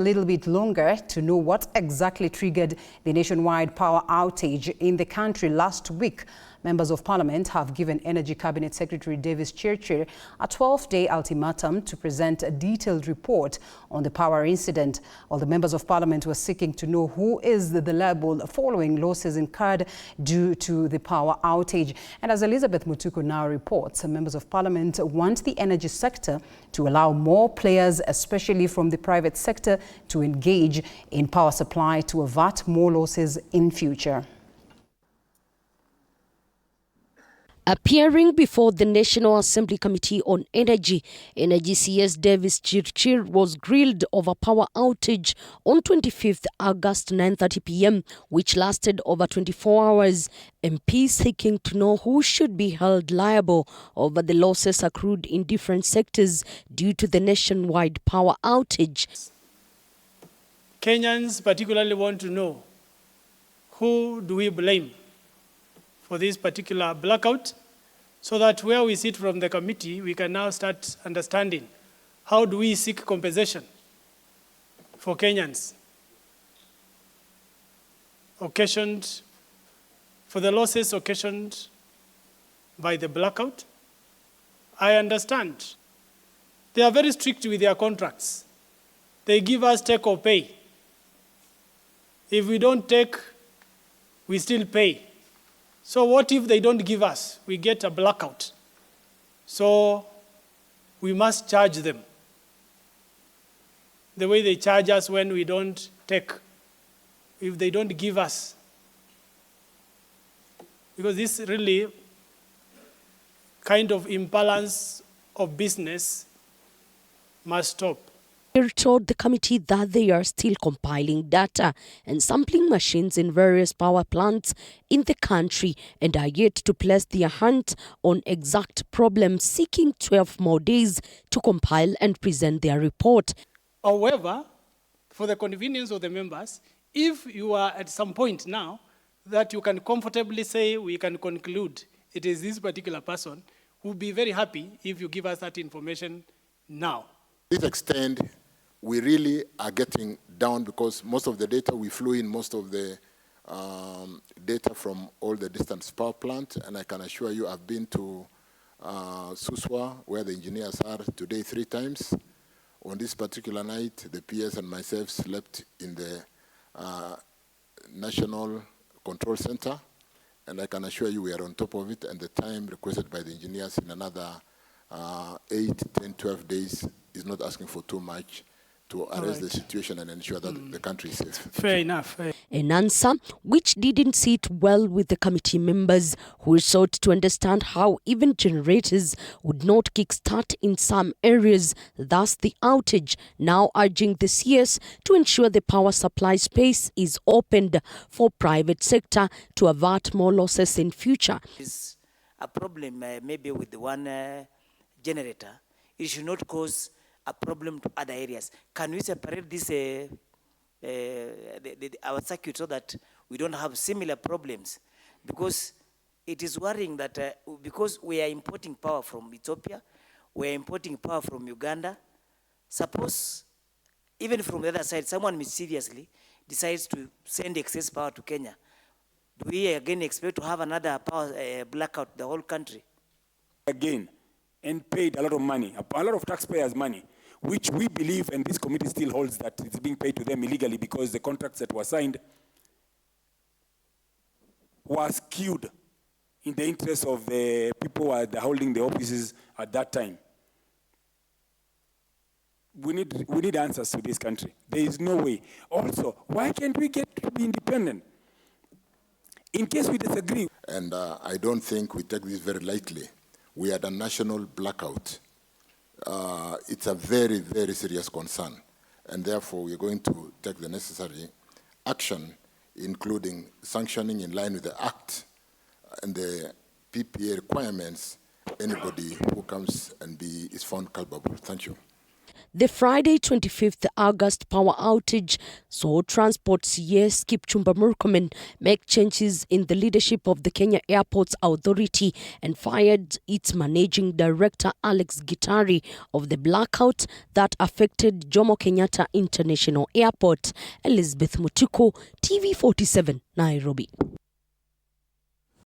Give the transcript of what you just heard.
A little bit longer to know what exactly triggered the nationwide power outage in the country last week. Members of Parliament have given Energy Cabinet Secretary Davis Chirchir a 12-day ultimatum to present a detailed report on the power incident. All the members of Parliament were seeking to know who is the liable following losses incurred due to the power outage. And as Elizabeth Mutuku now reports, members of Parliament want the energy sector to allow more players, especially from the private sector, to engage in power supply to avert more losses in future. Appearing before the National Assembly Committee on Energy, CS Davis Chirchir was grilled over power outage on 25th August 9:30 p.m., which lasted over 24 hours. MPs seeking to know who should be held liable over the losses accrued in different sectors due to the nationwide power outage. Kenyans particularly want to know, who do we blame for this particular blackout, so that where we sit from the committee, we can now start understanding how do we seek compensation for Kenyans occasioned, for the losses occasioned by the blackout. I understand they are very strict with their contracts. They give us take or pay. If we don't take, we still pay. So what if they don't give us? We get a blackout. So we must charge them the way they charge us when we don't take, if they don't give us. Because this really kind of imbalance of business must stop. He told the committee that they are still compiling data and sampling machines in various power plants in the country and are yet to place their hand on exact problems, seeking 12 more days to compile and present their report. However, for the convenience of the members, if you are at some point now that you can comfortably say we can conclude it is this particular person, we'll be very happy if you give us that information now. To this extent, we really are getting down because most of the data we flew in, most of the data from all the distance power plant, and I can assure you I've been to Suswa, where the engineers are today 3 times. On this particular night, the PS and myself slept in the National Control Center, and I can assure you we are on top of it, and the time requested by the engineers in another 8, 10, 12 days is not asking for too much to arrest the situation and ensure that the country is safe. Fair enough. An answer which didn't sit well with the committee members, who sought to understand how even generators would not kickstart in some areas, thus the outage, now urging the CS to ensure the power supply space is opened for private sector to avert more losses in future. It's a problem maybe with the one generator. It should not cause a problem to other areas. Can we separate this our circuit so that we don't have similar problems? Because it is worrying that because we are importing power from Ethiopia, we are importing power from Uganda. Suppose even from the other side, someone mischievously decides to send excess power to Kenya. Do we again expect to have another power blackout the whole country? Again, and paid a lot of money, a lot of taxpayers' money, which we believe, and this committee still holds, that it's being paid to them illegally because the contracts that were signed were skewed in the interest of the people who are holding the offices at that time. We need answers to this country. There is no way. Also, why can't we get to be independent? In case we disagree. And I don't think we take this very lightly. We had a national blackout. It's a very, very serious concern. And therefore, we're going to take the necessary action, including sanctioning in line with the Act and the PPA requirements, anybody who comes and is found culpable. Thank you. The Friday 25th August power outage saw Transport CS Kipchumba Murkomen make changes in the leadership of the Kenya Airports Authority and fired its managing director Alex Gitari of the blackout that affected Jomo Kenyatta International Airport. Elizabeth Mutuku, TV47, Nairobi.